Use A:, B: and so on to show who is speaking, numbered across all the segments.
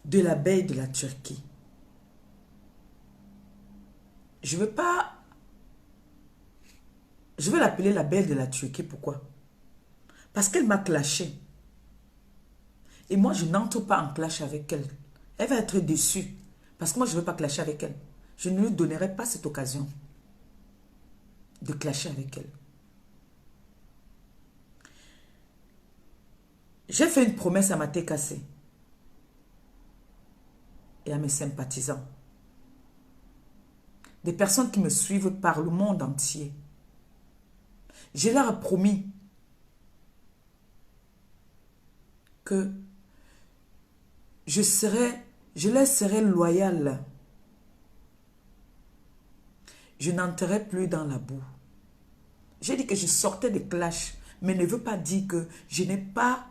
A: de l'abeille de la Turquie. Je veux pas... Je vais l'appeler l'abeille de la Turquie. Pourquoi? Parce qu'elle m'a clashé. Et moi, je n'entre pas en clash avec elle. Elle va être déçue. Parce que moi, je ne veux pas clasher avec elle. Je ne lui donnerai pas cette occasion de clasher avec elle. J'ai fait une promesse à ma TKC et à mes sympathisants. Des personnes qui me suivent par le monde entier. Je leur ai promis que je leur serai loyale. Je n'entrerai plus dans la boue. J'ai dit que je sortais des clashs, mais ne veut pas dire que je n'ai pas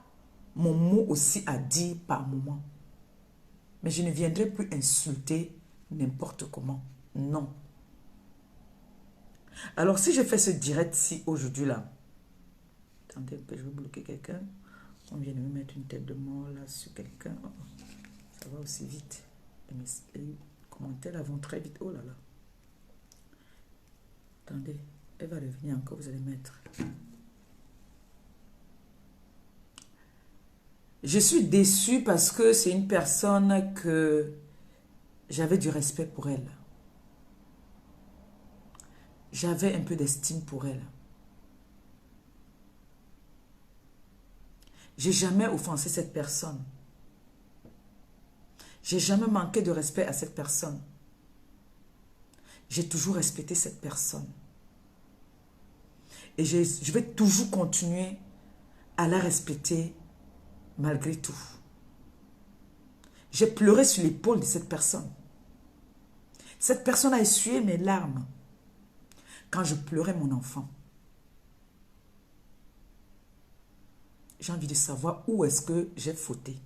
A: mon mot aussi à dire par moment. Mais je ne viendrai plus insulter n'importe comment. Non. Alors, si je fais ce direct-ci aujourd'hui là, attendez un peu, je vais bloquer quelqu'un. On vient de me mettre une tête de mort là sur quelqu'un. Oh, ça va aussi vite. Les commentaires là vont très vite. Oh là là. Attendez, elle va revenir encore, vous allez mettre. Je suis déçue parce que c'est une personne que j'avais du respect pour elle. J'avais un peu d'estime pour elle. J'ai jamais offensé cette personne. J'ai jamais manqué de respect à cette personne. J'ai toujours respecté cette personne. Et je vais toujours continuer à la respecter malgré tout. J'ai pleuré sur l'épaule de cette personne. Cette personne a essuyé mes larmes quand je pleurais mon enfant. J'ai envie de savoir où est-ce que j'ai fauté.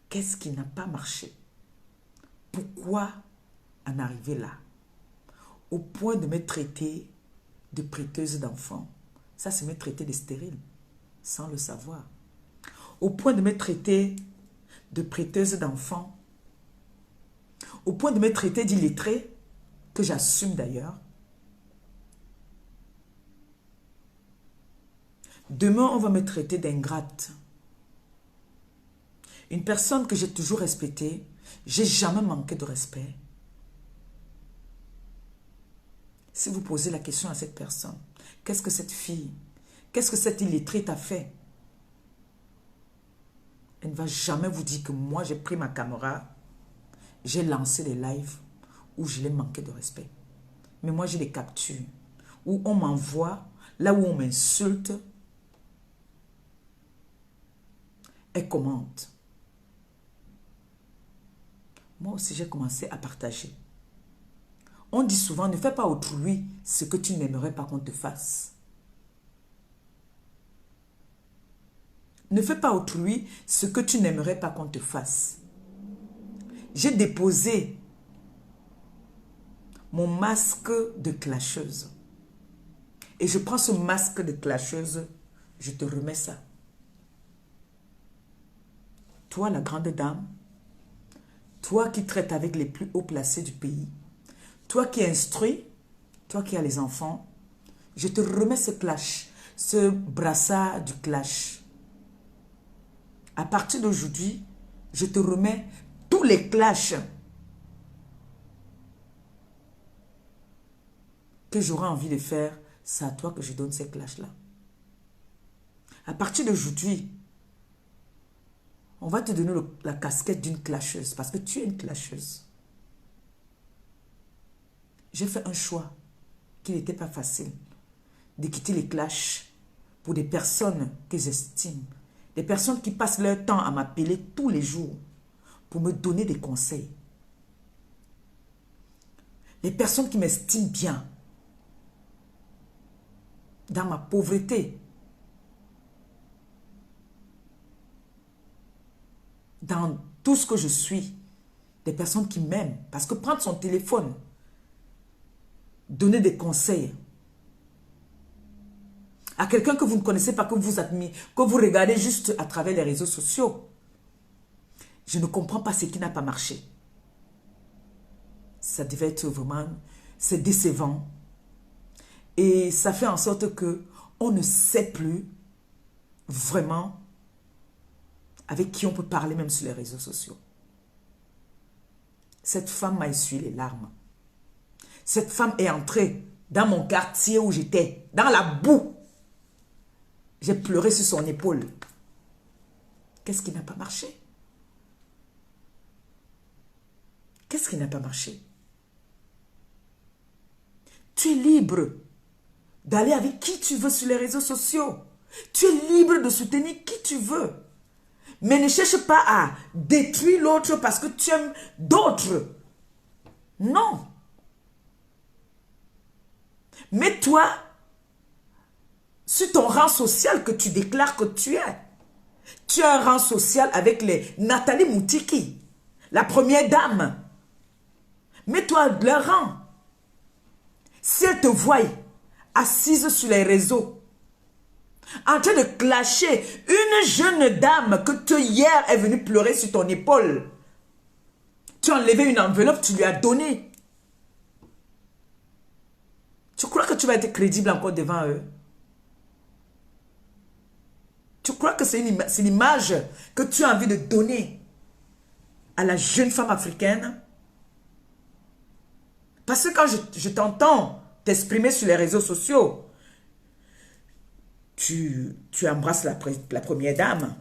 A: Qu'est-ce qui n'a pas marché? Pourquoi en arriver là? Au point de me traiter de prêteuse d'enfants. Ça, c'est me traiter de stérile, sans le savoir. Au point de me traiter de prêteuse d'enfants. Au point de me traiter d'illettrée, que j'assume d'ailleurs. Demain, on va me traiter d'ingrate. Une personne que j'ai toujours respectée, j'ai jamais manqué de respect. Si vous posez la question à cette personne, qu'est-ce que cette fille, qu'est-ce que cette illettrée t'a fait? Elle ne va jamais vous dire que moi, j'ai pris ma caméra, j'ai lancé des lives où je l'ai manqué de respect. Mais moi, j'ai des captures où on m'envoie, là où on m'insulte, elle commente. Moi aussi, j'ai commencé à partager. On dit souvent, ne fais pas autrui ce que tu n'aimerais pas qu'on te fasse. Ne fais pas autrui ce que tu n'aimerais pas qu'on te fasse. J'ai déposé mon masque de clasheuse. Et je prends ce masque de clasheuse, je te remets ça. Toi, la grande dame, toi qui traites avec les plus hauts placés du pays, toi qui instruis, toi qui as les enfants, je te remets ce clash, ce brassard du clash. À partir d'aujourd'hui, je te remets tous les clashs que j'aurai envie de faire. C'est à toi que je donne ces clashs-là. À partir d'aujourd'hui, on va te donner la casquette d'une clasheuse parce que tu es une clasheuse. J'ai fait un choix qui n'était pas facile de quitter les clashs pour des personnes que j'estime, des personnes qui passent leur temps à m'appeler tous les jours pour me donner des conseils. Les personnes qui m'estiment bien dans ma pauvreté, dans tout ce que je suis, des personnes qui m'aiment. Parce que prendre son téléphone, donner des conseils à quelqu'un que vous ne connaissez pas, que vous admirez, que vous regardez juste à travers les réseaux sociaux. Je ne comprends pas ce qui n'a pas marché. Ça devait être vraiment... C'est décevant. Et ça fait en sorte que on ne sait plus vraiment avec qui on peut parler même sur les réseaux sociaux. Cette femme m'a essuyé les larmes. Cette femme est entrée dans mon quartier où j'étais, dans la boue. J'ai pleuré sur son épaule. Qu'est-ce qui n'a pas marché? Qu'est-ce qui n'a pas marché? Tu es libre d'aller avec qui tu veux sur les réseaux sociaux. Tu es libre de soutenir qui tu veux. Mais ne cherche pas à détruire l'autre parce que tu aimes d'autres. Non. Mets-toi sur ton rang social que tu déclares que tu es. Tu as un rang social avec les Nathalie Moutiki, la première dame. Mets-toi à leur rang. Si elle te voit assise sur les réseaux, en train de clasher une jeune dame que hier est venue pleurer sur ton épaule, tu as enlevé une enveloppe, tu lui as donné. Tu crois que tu vas être crédible encore devant eux? Tu crois que c'est l'image que tu as envie de donner à la jeune femme africaine? Parce que quand je t'entends t'exprimer sur les réseaux sociaux, tu embrasses la première dame.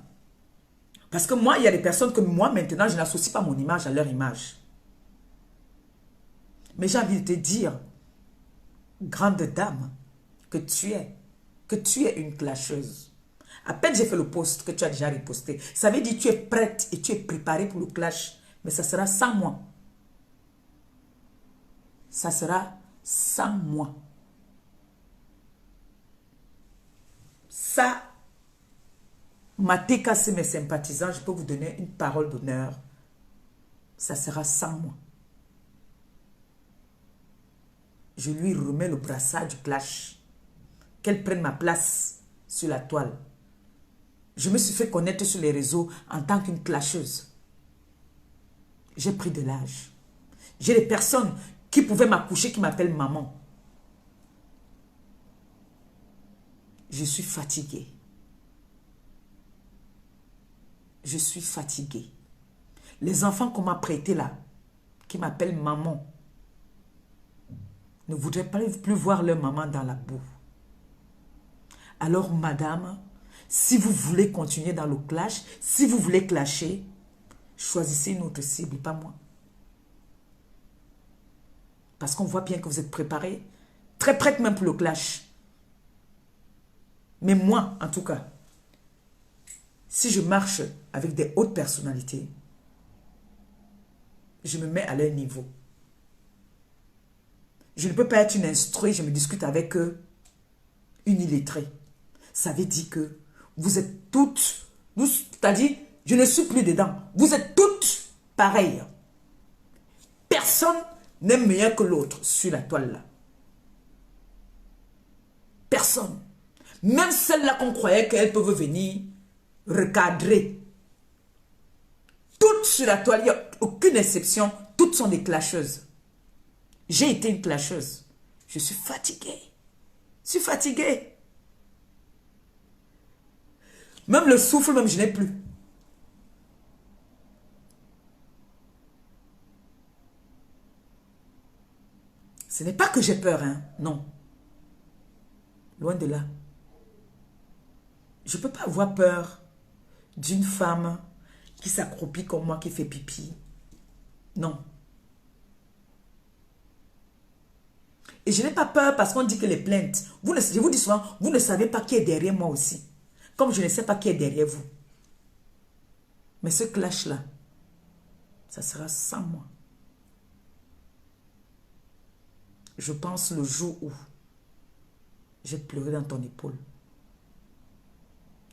A: Parce que moi, il y a des personnes que moi, maintenant, je n'associe pas mon image à leur image. Mais j'ai envie de te dire, grande dame, que tu es une clasheuse. À peine j'ai fait le post que tu as déjà reposté. Ça veut dire que tu es prête et tu es préparée pour le clash. Mais ça sera sans moi. Ça sera sans moi. Ça, Mateka, c'est mes sympathisants. Je peux vous donner une parole d'honneur. Ça sera sans moi. Je lui remets le brassard du clash. Qu'elle prenne ma place sur la toile. Je me suis fait connaître sur les réseaux en tant qu'une clasheuse. J'ai pris de l'âge. J'ai des personnes qui pouvaient m'accoucher qui m'appellent maman. Je suis fatiguée. Je suis fatiguée. Les enfants qu'on m'a prêtés là, qui m'appellent maman, ne voudraient pas plus voir leur maman dans la boue. Alors, madame, si vous voulez continuer dans le clash, si vous voulez clasher, choisissez une autre cible, pas moi. Parce qu'on voit bien que vous êtes préparés, très prête même pour le clash. Mais moi, en tout cas, si je marche avec des hautes personnalités, je me mets à leur niveau. Je ne peux pas être une instruite, je me discute avec eux, une illettrée. Ça veut dire que vous êtes toutes, c'est-à-dire, je ne suis plus dedans. Vous êtes toutes pareilles. Personne n'est meilleur que l'autre sur la toile là. Personne. Même celles-là qu'on croyait qu'elles peuvent venir recadrer. Toutes sur la toile, il n'y a aucune exception. Toutes sont des clasheuses. J'ai été une clasheuse. Je suis fatiguée. Je suis fatiguée. Même le souffle, même je n'ai plus. Ce n'est pas que j'ai peur, hein. Non. Loin de là. Je ne peux pas avoir peur d'une femme qui s'accroupit comme moi, qui fait pipi. Non. Et je n'ai pas peur parce qu'on dit que les plaintes, je vous dis souvent, vous ne savez pas qui est derrière moi aussi. Comme je ne sais pas qui est derrière vous. Mais ce clash-là, ça sera sans moi. Je pense le jour où j'ai pleuré dans ton épaule.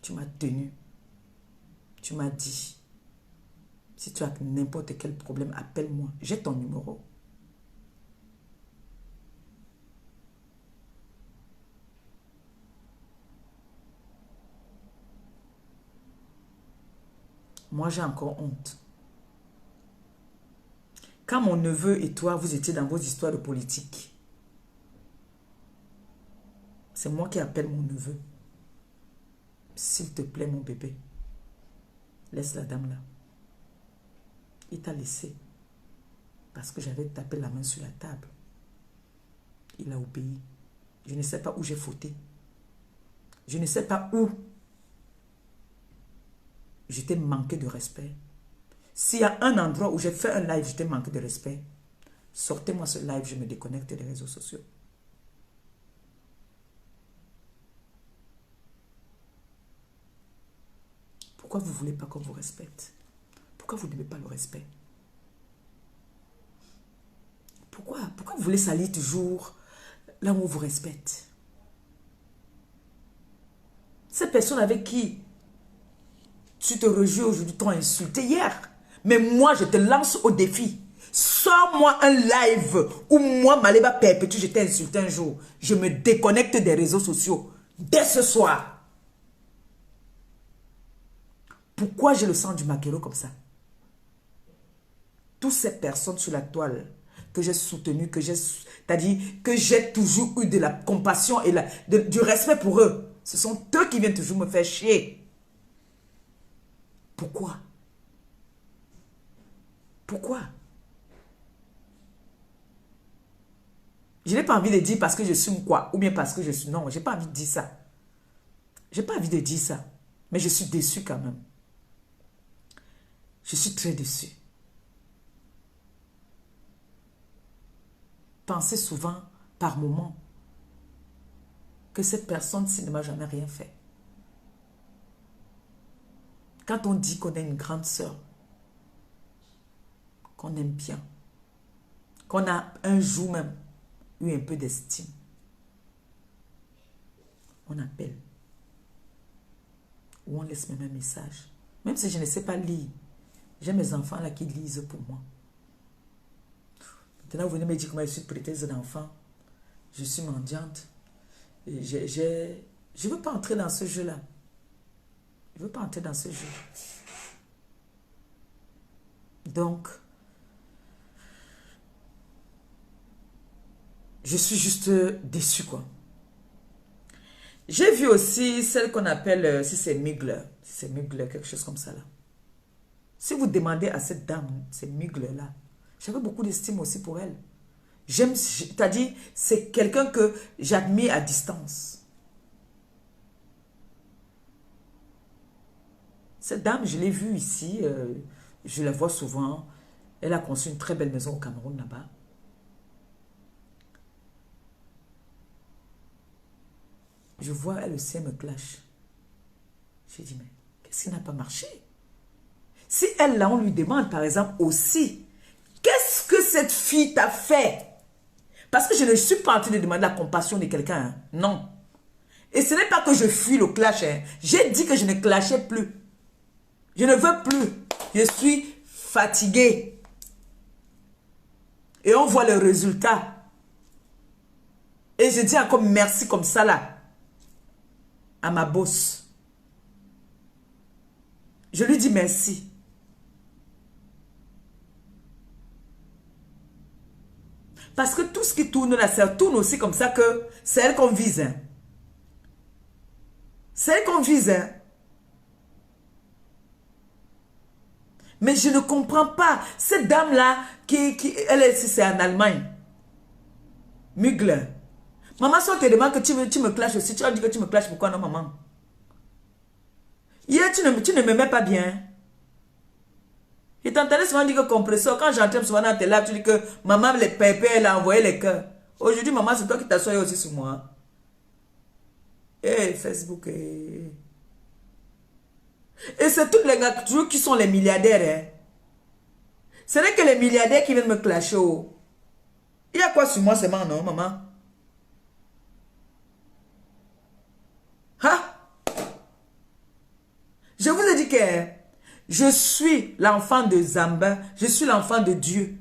A: Tu m'as tenu. Tu m'as dit, si tu as n'importe quel problème, appelle-moi. J'ai ton numéro. Moi, j'ai encore honte. Quand mon neveu et toi, vous étiez dans vos histoires de politique, c'est moi qui appelle mon neveu. S'il te plaît, mon bébé, laisse la dame là. Il t'a laissé parce que j'avais tapé la main sur la table. Il a obéi. Je ne sais pas où j'ai fauté. Je ne sais pas où je t'ai manqué de respect. S'il y a un endroit où j'ai fait un live, je t'ai manqué de respect, sortez-moi ce live, je me déconnecte des réseaux sociaux. Pourquoi vous ne voulez pas qu'on vous respecte? Pourquoi vous n'aimez pas le respect? Pourquoi vous voulez salir toujours là où on vous respecte? Ces personnes avec qui tu te réjouis aujourd'hui t'ont insulté hier. Mais moi, je te lance au défi. Sors-moi un live où moi, Maléba Perpétue, je t'ai insulté un jour. Je me déconnecte des réseaux sociaux dès ce soir. Pourquoi j'ai le sang du maquereau comme ça? Toutes ces personnes sur la toile que j'ai soutenues, c'est-à-dire que j'ai toujours eu de la compassion et du respect pour eux, ce sont eux qui viennent toujours me faire chier. Pourquoi? Pourquoi? Je n'ai pas envie de dire parce que je suis quoi, ou bien parce que je suis... Non, je n'ai pas envie de dire ça. Je n'ai pas envie de dire ça. Mais je suis déçu quand même. Je suis très déçu. Pensez souvent, par moment, que cette personne-ci ne m'a jamais rien fait. Quand on dit qu'on est une grande sœur, qu'on aime bien, qu'on a un jour même eu un peu d'estime, on appelle. Ou on laisse même un message. Même si je ne sais pas lire, j'ai mes enfants là qui lisent pour moi. Maintenant, vous venez me dire comment je suis prêteuse d'enfant. Je suis mendiante. Et je ne veux pas entrer dans ce jeu-là. Je ne veux pas entrer dans ce jeu. Donc, je suis juste déçue, quoi. J'ai vu aussi celle qu'on appelle, si c'est Mugler, quelque chose comme ça là. Si vous demandez à cette dame, ces Mugler là, j'avais beaucoup d'estime aussi pour elle. J'aime, c'est-à-dire, c'est quelqu'un que j'admire à distance. Cette dame, je l'ai vue ici, je la vois souvent. Elle a construit une très belle maison au Cameroun là-bas. Je vois, elle aussi, elle me clash. J'ai dit, mais qu'est-ce qui n'a pas marché? Si elle, là, on lui demande, par exemple, aussi, qu'est-ce que cette fille t'a fait? Parce que je ne suis pas en train de demander la compassion de quelqu'un. Hein. Non. Et ce n'est pas que je fuis le clash. Hein. J'ai dit que je ne clashais plus. Je ne veux plus. Je suis fatiguée. Et on voit le résultat. Et je dis encore merci comme ça là. À ma boss. Je lui dis merci. Parce que tout ce qui tourne là, ça tourne aussi comme ça que c'est elle qu'on vise. Hein. C'est elle qu'on vise. Hein. Mais je ne comprends pas. Cette dame-là, elle est, c'est en Allemagne. Mugler. Maman, si on te demande que tu me clashes aussi, tu vas dire que tu me clashes, pourquoi non, maman? Hier, tu ne m'aimais pas bien. Je t'entendais souvent dire que compresseur, quand j'entends souvent dans tes lives, tu dis que maman, les pépés, elle a envoyé les cœurs. Aujourd'hui, maman, c'est toi qui t'assois aussi sur moi. Eh, Facebook. Et c'est tous les gars qui sont les milliardaires. Hein. Ce n'est que les milliardaires qui viennent me clasher. Oh. Il y a quoi sur moi seulement, non, maman? Hein? Je vous ai dit que je suis l'enfant de Zamba. Je suis l'enfant de Dieu.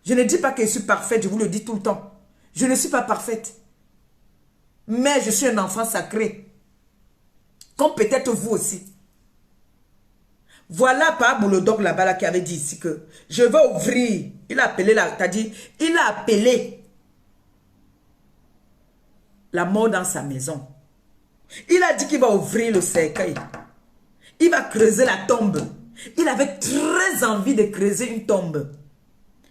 A: Je ne dis pas que je suis parfaite, je vous le dis tout le temps. Je ne suis pas parfaite. Mais je suis un enfant sacré. Comme peut-être vous aussi. Voilà par Boulodoc là-bas là, qui avait dit ici que je vais ouvrir. Il a appelé là, t'as dit, il a appelé la mort dans sa maison. Il a dit qu'il va ouvrir le cercueil. Il va creuser la tombe. Il avait très envie de creuser une tombe.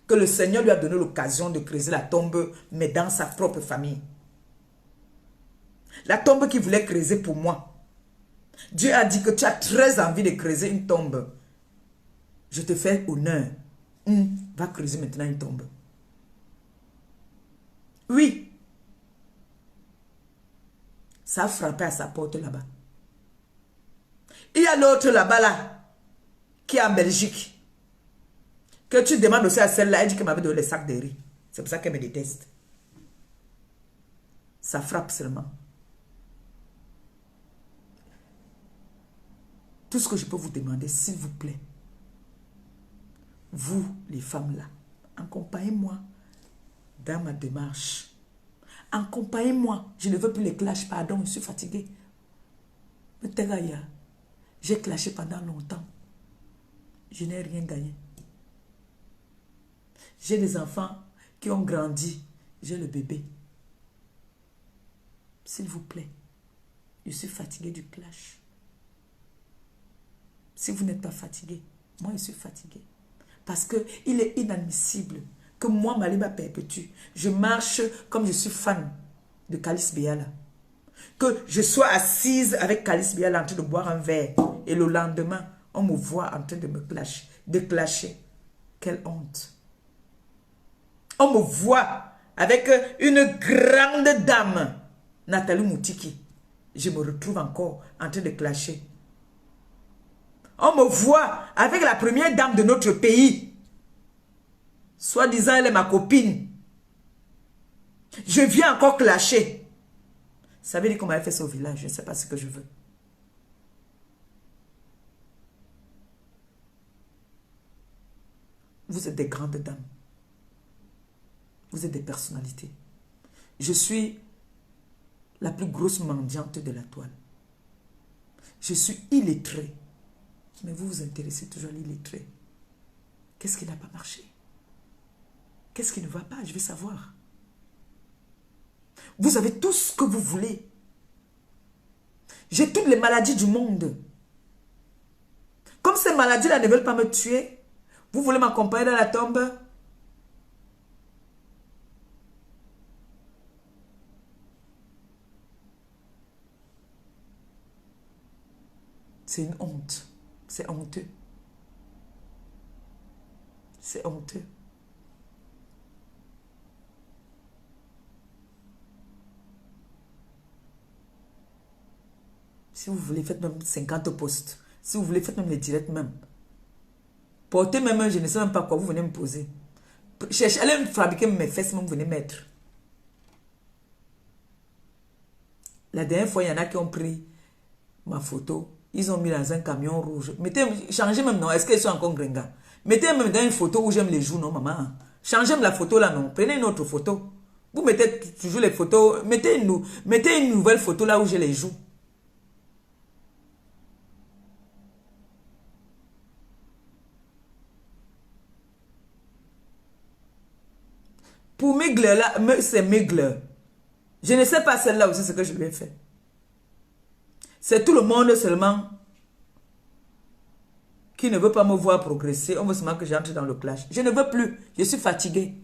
A: Que le Seigneur lui a donné l'occasion de creuser la tombe, mais dans sa propre famille. La tombe qu'il voulait creuser pour moi. Dieu a dit que tu as très envie de creuser une tombe. Je te fais honneur. Va creuser maintenant une tombe. Oui. Ça a frappé à sa porte là-bas. Il y a l'autre là-bas là, qui est en Belgique. Que tu demandes aussi à celle-là, elle dit qu'elle m'avait donné les sacs de riz. C'est pour ça qu'elle me déteste. Ça frappe seulement. Tout ce que je peux vous demander, s'il vous plaît, vous, les femmes là, accompagnez-moi dans ma démarche. Accompagnez-moi. Je ne veux plus les clashs, pardon, je suis fatiguée. J'ai clashé pendant longtemps. Je n'ai rien gagné. J'ai des enfants qui ont grandi. J'ai le bébé. S'il vous plaît, je suis fatiguée du clash. Si vous n'êtes pas fatigué, moi je suis fatiguée. Parce qu'il est inadmissible que moi, Maliba Perpétue, je marche comme je suis fan de Calice Biala. Que je sois assise avec Calice Biala en train de boire un verre. Et le lendemain, on me voit en train de me clasher. Quelle honte. On me voit avec une grande dame, Nathalie Moutiki. Je me retrouve encore en train de clasher. On me voit avec la première dame de notre pays. Soi-disant, elle est ma copine. Je viens encore clasher. Ça veut dire qu'on m'avait fait ça au village. Je ne sais pas ce que je veux. Vous êtes des grandes dames. Vous êtes des personnalités. Je suis la plus grosse mendiante de la toile. Je suis illettrée. Mais vous vous intéressez toujours à l'illettré. Qu'est-ce qui n'a pas marché? Qu'est-ce qui ne va pas? Je veux savoir. Vous avez tout ce que vous voulez. J'ai toutes les maladies du monde. Comme ces maladies-là ne veulent pas me tuer, vous voulez m'accompagner dans la tombe? C'est une honte. C'est honteux. C'est honteux. Si vous voulez, faites même 50 posts. Si vous voulez, faites même les directs même. Portez même, je ne sais même pas quoi, vous venez me poser. Cherchez, allez me fabriquer mes fesses, même vous venez mettre. La dernière fois, il y en a qui ont pris ma photo. Ils ont mis dans un camion rouge. Mettez, changez même, non, est-ce qu'ils sont encore gringas? Mettez même dans une photo où j'aime les joues, non, maman. Changez la photo là, non. Prenez une autre photo. Vous mettez toujours les photos. Mettez une nouvelle photo là où j'ai les joues. Pour Migle là, c'est Migle. Je ne sais pas celle-là aussi ce que je lui ai fait. C'est tout le monde seulement qui ne veut pas me voir progresser. On veut seulement que j'entre dans le clash. Je ne veux plus. Je suis fatiguée.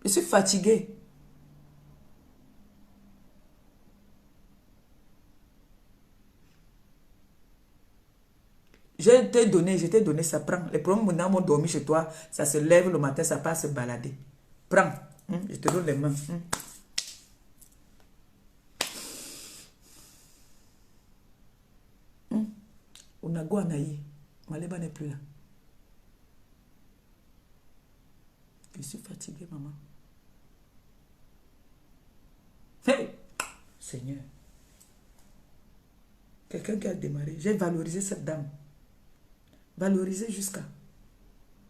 A: Je suis fatiguée. Je t'ai donné, ça prend. Les problèmes m'ont dormi chez toi, ça se lève le matin, ça passe se balader. Prends. Je te donne les mains. Onago Anaï, Maleba n'est plus là. Je suis fatiguée, maman. Hey! Seigneur. Quelqu'un qui a démarré. J'ai valorisé cette dame. Valorisé jusqu'à.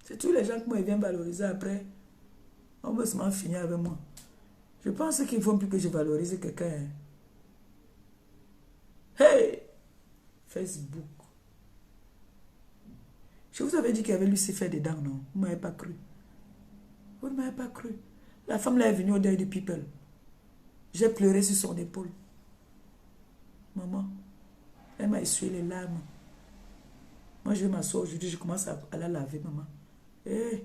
A: C'est tous les gens qui m'ont bien valorisé après. On veut seulement finir avec moi. Je pense qu'il ne faut plus que je valorise quelqu'un. Hey! Facebook. Je vous avais dit qu'il y avait Lucifer faire des dents, non? Vous ne m'avez pas cru. Vous ne m'avez pas cru. La femme là est venue au deuil de People. J'ai pleuré sur son épaule. Maman, elle m'a essuyé les larmes. Moi, je vais m'asseoir aujourd'hui, je commence à la laver, maman. Eh,